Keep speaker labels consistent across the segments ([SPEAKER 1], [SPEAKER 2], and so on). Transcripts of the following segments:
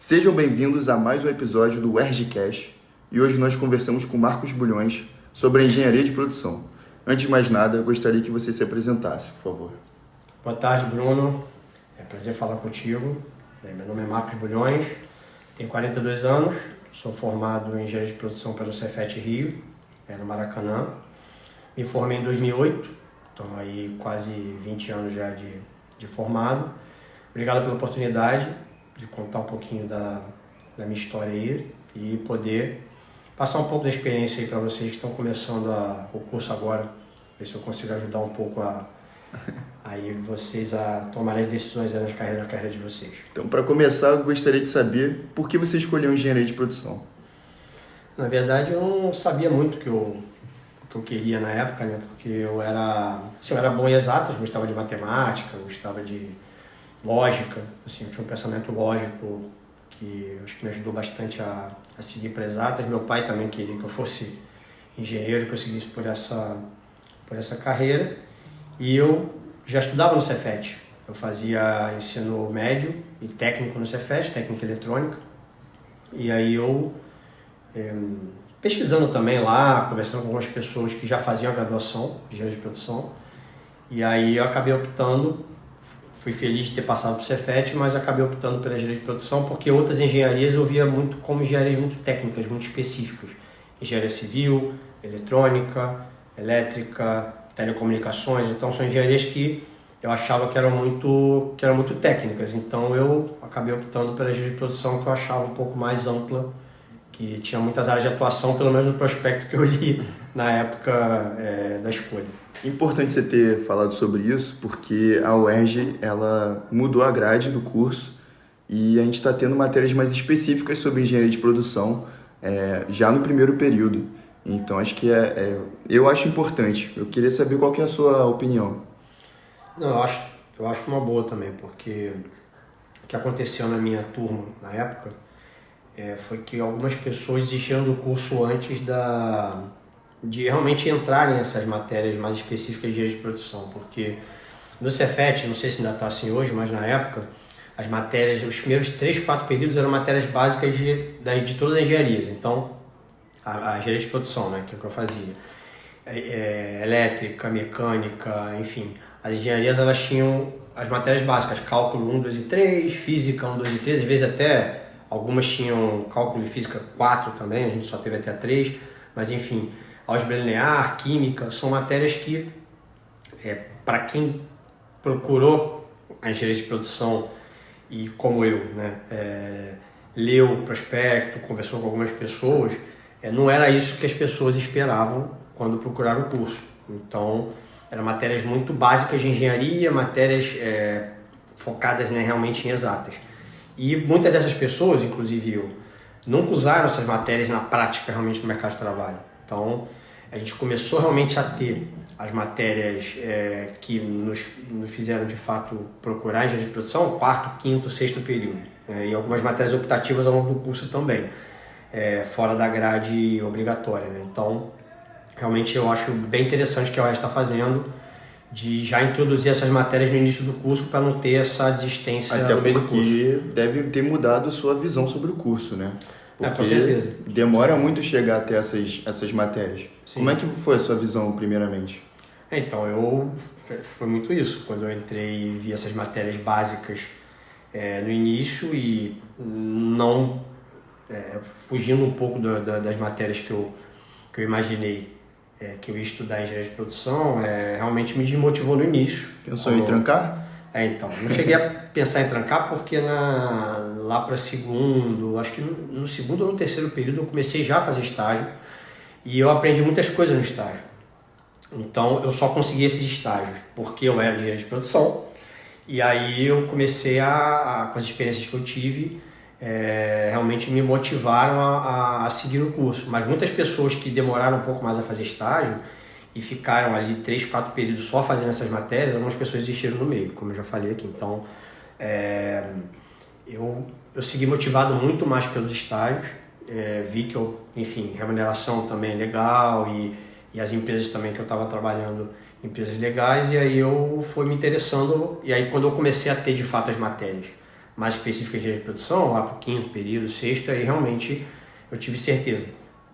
[SPEAKER 1] Sejam bem-vindos a mais um episódio do ERGcast e hoje nós conversamos com Marcos Bulhões sobre a engenharia de produção. Antes de mais nada, eu gostaria que você se apresentasse, por favor.
[SPEAKER 2] Boa tarde, Bruno. É um prazer falar contigo. Meu nome é Marcos Bulhões, tenho 42 anos, sou formado em engenharia de produção pelo Cefet Rio, no Maracanã. Me formei em 2008, então aí quase 20 anos já de formado. Obrigado pela oportunidade de contar um pouquinho da minha história aí e poder passar um pouco da experiência aí para vocês que estão começando o curso agora, ver se eu consigo ajudar um pouco aí vocês a tomarem as decisões aí na carreira de vocês.
[SPEAKER 1] Então, para começar, eu gostaria de saber por que você escolheu engenharia de produção.
[SPEAKER 2] Na verdade, eu não sabia muito o que eu queria na época, né? Porque eu era bom em exatas, gostava de matemática, gostava de lógica, assim, eu tinha um pensamento lógico que acho que me ajudou bastante a seguir para exatas. Meu pai também queria que eu fosse engenheiro, que eu seguisse por essa carreira. E eu já estudava no Cefet. Eu fazia ensino médio e técnico no Cefet, técnica eletrônica. E aí eu, pesquisando também lá, conversando com algumas pessoas que já faziam a graduação de engenharia de produção. E aí eu acabei optando. Fui feliz de ter passado para o Cefet, mas acabei optando pela engenharia de produção porque outras engenharias eu via muito como engenharias muito técnicas, muito específicas. Engenharia civil, eletrônica, elétrica, telecomunicações. Então são engenharias que eu achava que eram muito técnicas. Então eu acabei optando pela engenharia de produção, que eu achava um pouco mais ampla, que tinha muitas áreas de atuação, pelo menos no prospecto que eu li na época da escolha.
[SPEAKER 1] Importante você ter falado sobre isso, porque a UERJ ela mudou a grade do curso e a gente está tendo matérias mais específicas sobre engenharia de produção já no primeiro período. Então acho que eu acho importante. Eu queria saber qual que é a sua opinião.
[SPEAKER 2] Não, eu acho uma boa também, porque o que aconteceu na minha turma na época foi que algumas pessoas desistiram do curso antes de realmente entrarem nessas matérias mais específicas de engenharia de produção, porque no Cefet, não sei se ainda está assim hoje, mas na época, as matérias, os primeiros 3, 4 períodos eram matérias básicas de todas as engenharias. Então, a engenharia de produção, né, que é o que eu fazia, elétrica, mecânica, enfim, as engenharias elas tinham as matérias básicas, cálculo 1, 2 e 3, física 1, 2 e 3, às vezes até algumas tinham cálculo e física 4 também, a gente só teve até 3, mas enfim, álgebra linear, química, são matérias que, para quem procurou a engenharia de produção e como eu, né, leu o prospecto, conversou com algumas pessoas, não era isso que as pessoas esperavam quando procuraram o curso. Então, eram matérias muito básicas de engenharia, matérias focadas, né, realmente em exatas. E muitas dessas pessoas, inclusive eu, nunca usaram essas matérias na prática realmente no mercado de trabalho. Então, a gente começou realmente a ter as matérias que nos fizeram de fato procurar a engenharia de produção, 4º, 5º, 6º período. E algumas matérias optativas ao longo do curso também, fora da grade obrigatória, né? Então, realmente eu acho bem interessante o que a UERJ está fazendo, de já introduzir essas matérias no início do curso para não ter essa desistência
[SPEAKER 1] Até
[SPEAKER 2] no meio do curso.
[SPEAKER 1] porque deve ter mudado sua visão sobre o curso, né? Porque
[SPEAKER 2] com certeza.
[SPEAKER 1] Demora muito chegar até essas matérias.
[SPEAKER 2] Sim.
[SPEAKER 1] Como é que foi a sua visão, primeiramente?
[SPEAKER 2] Então, foi muito isso. Quando eu entrei e vi essas matérias básicas no início e não fugindo um pouco das matérias que eu imaginei que eu ia estudar em engenharia de produção, realmente me desmotivou no início.
[SPEAKER 1] Pensou em trancar?
[SPEAKER 2] Então, não cheguei a pensar em trancar porque lá para segundo, acho que no segundo ou no terceiro período eu comecei já a fazer estágio e eu aprendi muitas coisas no estágio. Então, eu só consegui esses estágios porque eu era engenheiro de produção e aí eu comecei com as experiências que eu tive, realmente me motivaram a seguir o curso. Mas muitas pessoas que demoraram um pouco mais a fazer estágio e ficaram ali 3, 4 períodos só fazendo essas matérias, algumas pessoas desistiram no meio, como eu já falei aqui. Então, eu segui motivado muito mais pelos estágios, vi que remuneração também é legal e as empresas também que eu estava trabalhando, empresas legais, e aí eu fui me interessando, e aí quando eu comecei a ter de fato as matérias mais específicas de produção, lá para o quinto período, sexto, aí realmente eu tive certeza.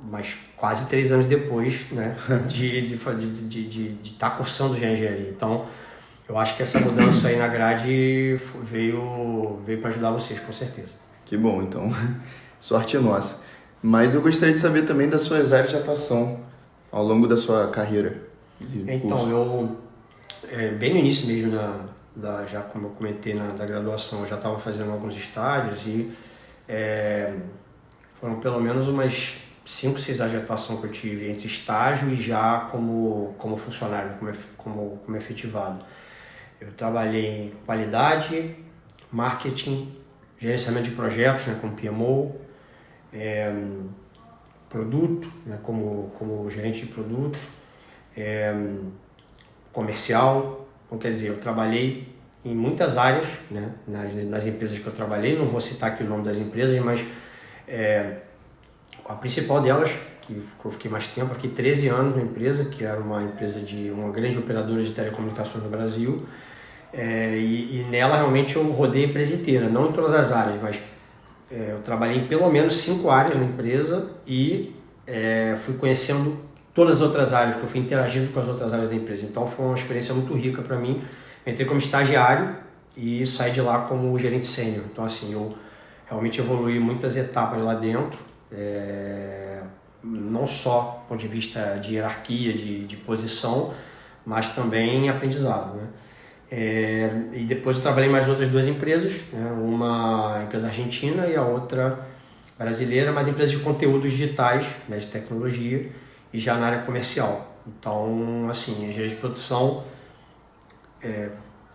[SPEAKER 2] Mas quase 3 anos depois, né, de estar cursando já engenharia. Então, eu acho que essa mudança aí na grade veio para ajudar vocês, com certeza.
[SPEAKER 1] Que bom, então, sorte nossa. Mas eu gostaria de saber também das suas áreas de atuação ao longo da sua carreira de
[SPEAKER 2] Então,
[SPEAKER 1] curso.
[SPEAKER 2] eu, bem no início mesmo, já como eu comentei da graduação, eu já estava fazendo alguns estágios e foram pelo menos umas 5, 6 áreas de atuação que eu tive entre estágio e já como funcionário, como efetivado. Eu trabalhei em qualidade, marketing, gerenciamento de projetos, né, como PMO, produto, né, como gerente de produto, comercial. Então, quer dizer, eu trabalhei em muitas áreas, né, nas empresas que eu trabalhei. Não vou citar aqui o nome das empresas, mas a principal delas, que eu fiquei mais tempo, eu fiquei 13 anos na empresa, que era uma empresa de uma grande operadora de telecomunicações no Brasil. E nela realmente eu rodei a empresa inteira, não em todas as áreas, mas eu trabalhei em pelo menos 5 áreas na empresa e fui conhecendo todas as outras áreas, porque eu fui interagindo com as outras áreas da empresa. Então foi uma experiência muito rica para mim. Eu entrei como estagiário e saí de lá como gerente sênior. Então assim, eu realmente evoluí muitas etapas lá dentro, não só do ponto de vista de hierarquia, de posição, mas também aprendizado, né? E depois eu trabalhei em mais outras 2 empresas, né? Uma empresa argentina e a outra brasileira, mas empresas de conteúdos digitais, né? De tecnologia e já na área comercial. Então, assim, engenharia de produção,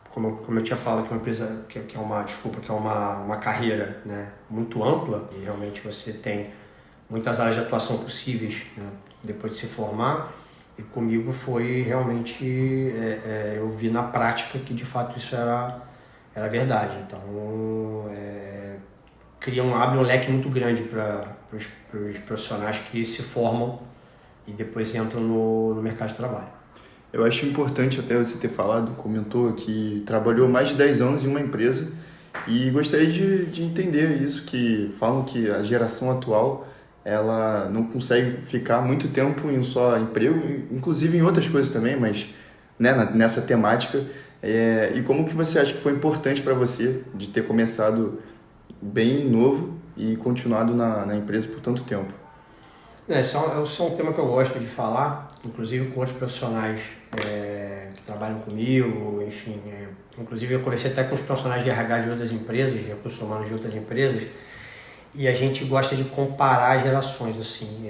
[SPEAKER 2] como eu tinha falado, que é uma empresa que é uma carreira, né? Muito ampla e realmente você tem muitas áreas de atuação possíveis, né? Depois de se formar. E comigo foi realmente, eu vi na prática que de fato isso era verdade. Então, abre um leque muito grande para os profissionais que se formam e depois entram no mercado de trabalho.
[SPEAKER 1] Eu acho importante até você ter falado, comentou que trabalhou mais de 10 anos em uma empresa e gostaria de entender isso, que falam que a geração atual ela não consegue ficar muito tempo em um só emprego, inclusive em outras coisas também, mas né, nessa temática. E como que você acha que foi importante para você de ter começado bem novo e continuado na empresa por tanto tempo?
[SPEAKER 2] Esse é um tema que eu gosto de falar, inclusive com outros profissionais que trabalham comigo, enfim. Inclusive eu conversei até com os profissionais de RH de outras empresas, de recursos humanos de outras empresas, e a gente gosta de comparar gerações, assim,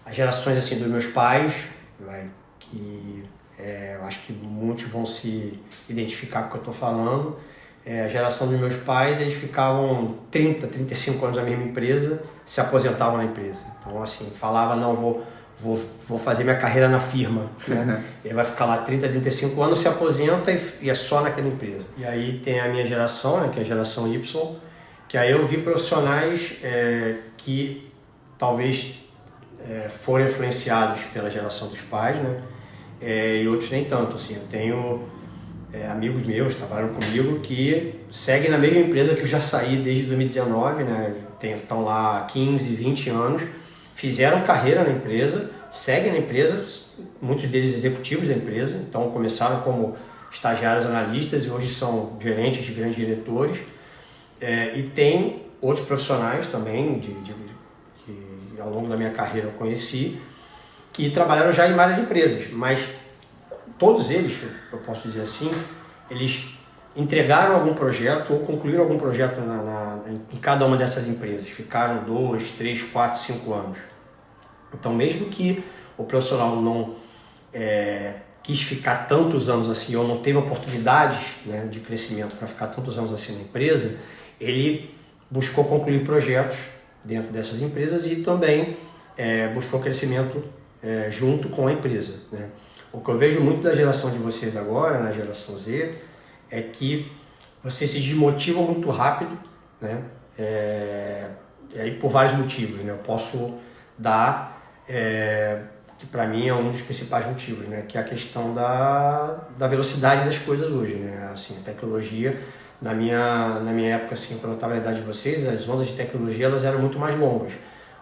[SPEAKER 2] as gerações assim, dos meus pais, né, que eu acho que muitos vão se identificar com o que eu estou falando. A geração dos meus pais, eles ficavam 30, 35 anos na mesma empresa, se aposentavam na empresa. Então, assim, falava, não, vou fazer minha carreira na firma, né? Ele vai ficar lá 30, 35 anos, se aposenta e é só naquela empresa. E aí tem a minha geração, né, que é a geração Y, que aí eu vi profissionais que talvez foram influenciados pela geração dos pais, né? E outros nem tanto, assim. Eu tenho amigos meus que trabalham comigo que seguem na mesma empresa que eu já saí desde 2019, né? Estão lá há 15, 20 anos, fizeram carreira na empresa, seguem na empresa, muitos deles executivos da empresa, então começaram como estagiários analistas e hoje são gerentes de grandes diretores. E tem outros profissionais também, que ao longo da minha carreira eu conheci, que trabalharam já em várias empresas, mas todos eles, eu posso dizer assim, eles entregaram algum projeto ou concluíram algum projeto em cada uma dessas empresas, ficaram 2, 3, 4, 5 anos. Então, mesmo que o profissional não quis ficar tantos anos assim, ou não teve oportunidades, né, de crescimento para ficar tantos anos assim na empresa, ele buscou concluir projetos dentro dessas empresas e também buscou crescimento junto com a empresa, né? O que eu vejo muito da geração de vocês agora, na geração Z, é que vocês se desmotivam muito rápido, né? E por vários motivos, né? Eu posso dar, que para mim é um dos principais motivos, né? Que é a questão da velocidade das coisas hoje, né? Assim, a tecnologia na minha época, assim, quando eu estava na idade de vocês, as ondas de tecnologia elas eram muito mais longas.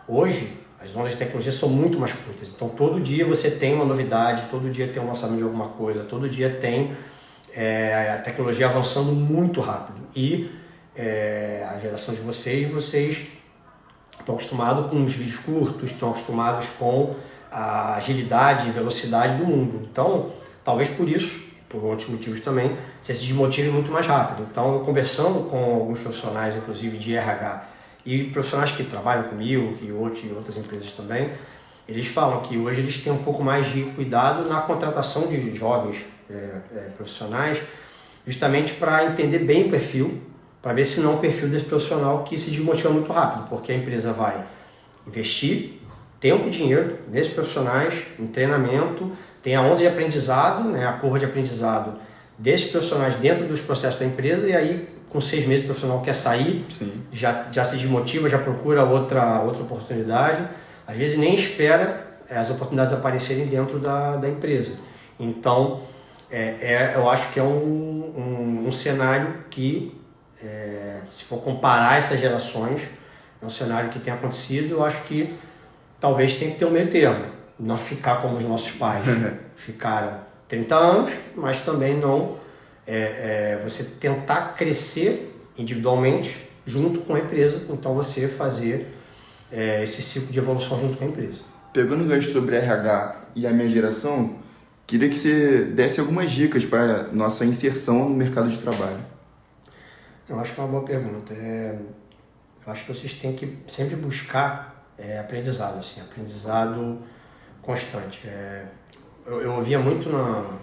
[SPEAKER 2] Hoje, as ondas de tecnologia são muito mais curtas. Então, todo dia você tem uma novidade, todo dia tem um lançamento de alguma coisa, todo dia tem a tecnologia avançando muito rápido. E a geração de vocês estão acostumados com os vídeos curtos, estão acostumados com a agilidade e velocidade do mundo. Então, talvez por isso, por outros motivos também, você se desmotive muito mais rápido. Então, eu conversando com alguns profissionais, inclusive de RH, e profissionais que trabalham comigo, que outras empresas também, eles falam que hoje eles têm um pouco mais de cuidado na contratação de jovens profissionais, justamente para entender bem o perfil, para ver se não é um perfil desse profissional que se desmotiva muito rápido, porque a empresa vai investir tempo e dinheiro nesses profissionais, em treinamento, tem a onda de aprendizado, né, a curva de aprendizado desses profissionais dentro dos processos da empresa, e aí com 6 meses o profissional quer sair, já se desmotiva, já procura outra oportunidade, às vezes nem espera as oportunidades aparecerem dentro da empresa. Então, eu acho que é um cenário que, se for comparar essas gerações, é um cenário que tem acontecido. Eu acho que talvez tenha que ter um meio termo, não ficar como os nossos pais ficaram 30 anos, mas também não você tentar crescer individualmente junto com a empresa, então você fazer esse ciclo de evolução junto com a empresa.
[SPEAKER 1] Pegando o gancho sobre RH e a minha geração, queria que você desse algumas dicas para nossa inserção no mercado de trabalho.
[SPEAKER 2] Eu acho que é uma boa pergunta. Eu acho que vocês têm que sempre buscar aprendizado, assim, aprendizado constante. Eu ouvia muito na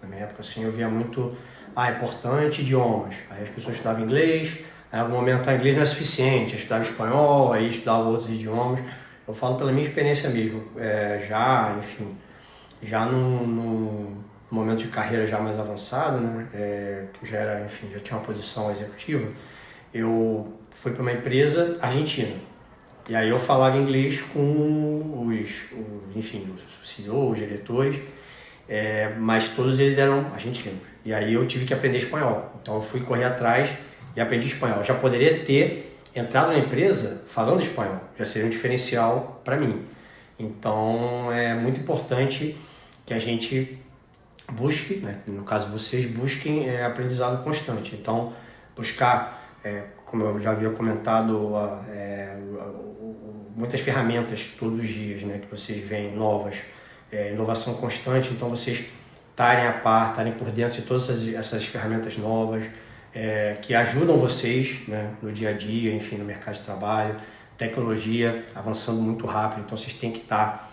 [SPEAKER 2] minha época, assim, eu via muito, é importante idiomas. Aí as pessoas estudavam inglês, aí em algum momento o inglês não é suficiente, eu estudava espanhol, aí estudava outros idiomas. Eu falo pela minha experiência mesmo, já no momento de carreira já mais avançado, né, que eu já tinha uma posição executiva, eu fui para uma empresa argentina. E aí eu falava inglês com os CEOs, os diretores, mas todos eles eram argentinos. E aí eu tive que aprender espanhol. Então eu fui correr atrás e aprendi espanhol. Eu já poderia ter entrado na empresa falando espanhol, já seria um diferencial para mim. Então é muito importante que a gente busque, né, no caso vocês busquem aprendizado constante. Então buscar, como eu já havia comentado, muitas ferramentas todos os dias, né, que vocês veem novas, inovação constante, então vocês estarem a par, estarem por dentro de todas essas ferramentas novas, que ajudam vocês, né, no dia a dia, enfim, no mercado de trabalho, tecnologia avançando muito rápido, então vocês têm que estar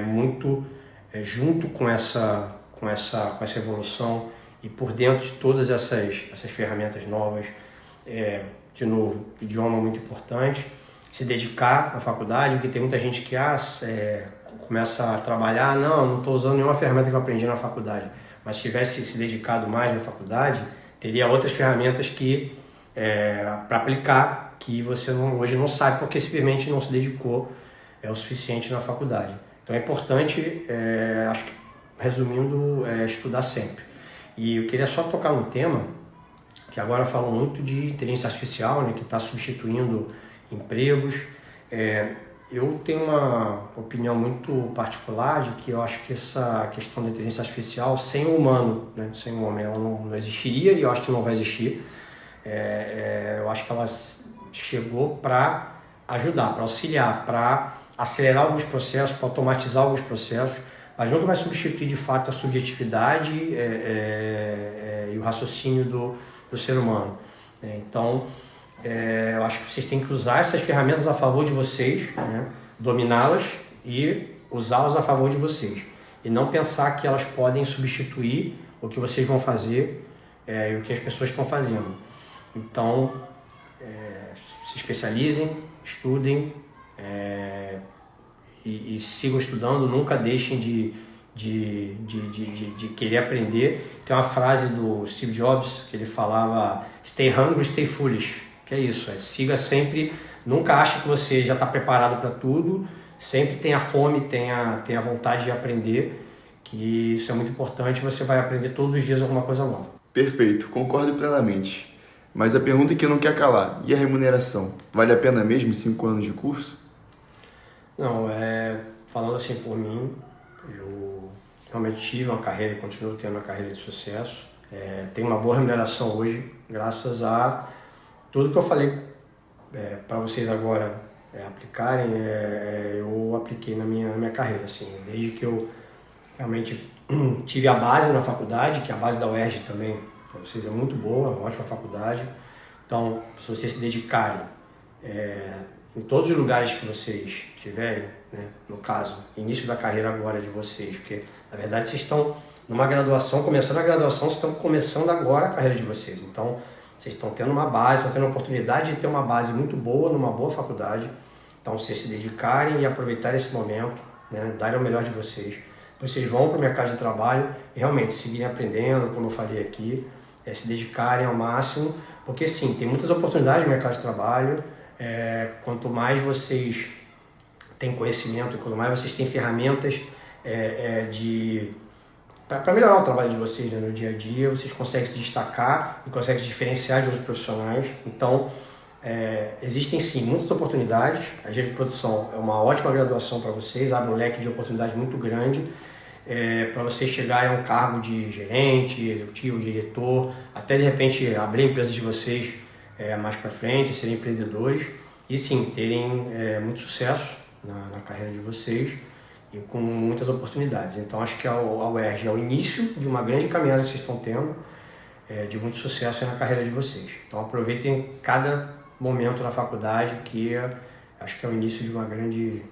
[SPEAKER 2] muito junto com essa evolução e por dentro de todas essas ferramentas novas. De novo, idioma muito importante, se dedicar à faculdade, porque tem muita gente que começa a trabalhar, não estou usando nenhuma ferramenta que eu aprendi na faculdade, mas se tivesse se dedicado mais na faculdade, teria outras ferramentas para aplicar que você hoje não sabe porque simplesmente não se dedicou o suficiente na faculdade. Então é importante, acho que resumindo, estudar sempre. E eu queria só tocar num tema que agora falam muito de inteligência artificial, né, que está substituindo empregos. Eu tenho uma opinião muito particular de que eu acho que essa questão da inteligência artificial, sem o humano, né, sem o homem, ela não existiria, e eu acho que não vai existir. Eu acho que ela chegou para ajudar, para auxiliar, para acelerar alguns processos, para automatizar alguns processos, mas nunca vai substituir de fato a subjetividade e o raciocínio do ser humano. Então, eu acho que vocês têm que usar essas ferramentas a favor de vocês, né? Dominá-las e usá-las a favor de vocês. E não pensar que elas podem substituir o que vocês vão fazer e o que as pessoas estão fazendo. Então, se especializem, estudem e sigam estudando, nunca deixem de querer aprender. Tem uma frase do Steve Jobs que ele falava: "Stay hungry, stay foolish", que é isso, siga sempre, nunca ache que você já está preparado para tudo, sempre tenha fome, tenha vontade de aprender, que isso é muito importante, você vai aprender todos os dias alguma coisa nova.
[SPEAKER 1] Perfeito, concordo plenamente. Mas a pergunta que não quer calar, e a remuneração? Vale a pena mesmo 5 anos de curso?
[SPEAKER 2] Não, falando assim por mim, eu realmente tive uma carreira e continuo tendo uma carreira de sucesso. Tenho uma boa remuneração hoje, graças a tudo que eu falei para vocês agora aplicarem, eu apliquei na minha carreira, assim, desde que eu realmente tive a base na faculdade, que a base da UERJ também, para vocês, é muito boa, uma ótima faculdade. Então, se vocês se dedicarem em todos os lugares que vocês tiverem, né, no caso, início da carreira agora de vocês, porque na verdade vocês estão numa graduação, começando a graduação, vocês estão começando agora a carreira de vocês. Então, vocês estão tendo uma base, estão tendo a oportunidade de ter uma base muito boa numa boa faculdade. Então, vocês se dedicarem e aproveitarem esse momento, né, darem o melhor de vocês. Vocês vão para o mercado de trabalho e realmente seguirem aprendendo, como eu falei aqui, se dedicarem ao máximo, porque sim, tem muitas oportunidades no mercado de trabalho. Quanto mais vocês têm conhecimento, quanto mais vocês têm ferramentas para melhorar o trabalho de vocês, né, no dia a dia, vocês conseguem se destacar e conseguem se diferenciar de outros profissionais. Então, existem sim muitas oportunidades. A engenharia de produção é uma ótima graduação para vocês, abre um leque de oportunidades muito grande para vocês chegarem a um cargo de gerente, executivo, diretor, até de repente abrir a empresa de vocês mais para frente, serem empreendedores e sim, terem muito sucesso na carreira de vocês e com muitas oportunidades. Então acho que a UERJ é o início de uma grande caminhada que vocês estão tendo, de muito sucesso na carreira de vocês. Então aproveitem cada momento na faculdade, que acho que é o início de uma grande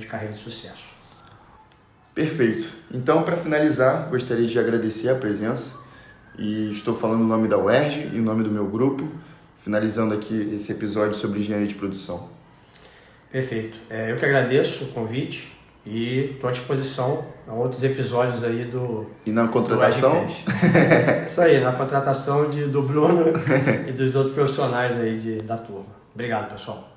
[SPEAKER 2] carreira de sucesso.
[SPEAKER 1] Perfeito. Então, para finalizar, gostaria de agradecer a presença e estou falando em nome da UERJ e em nome do meu grupo, finalizando aqui esse episódio sobre engenharia de produção.
[SPEAKER 2] Perfeito. Eu que agradeço o convite e estou à disposição a outros episódios aí do...
[SPEAKER 1] E na contratação?
[SPEAKER 2] Isso aí, na contratação do Bruno e dos outros profissionais aí da turma. Obrigado, pessoal.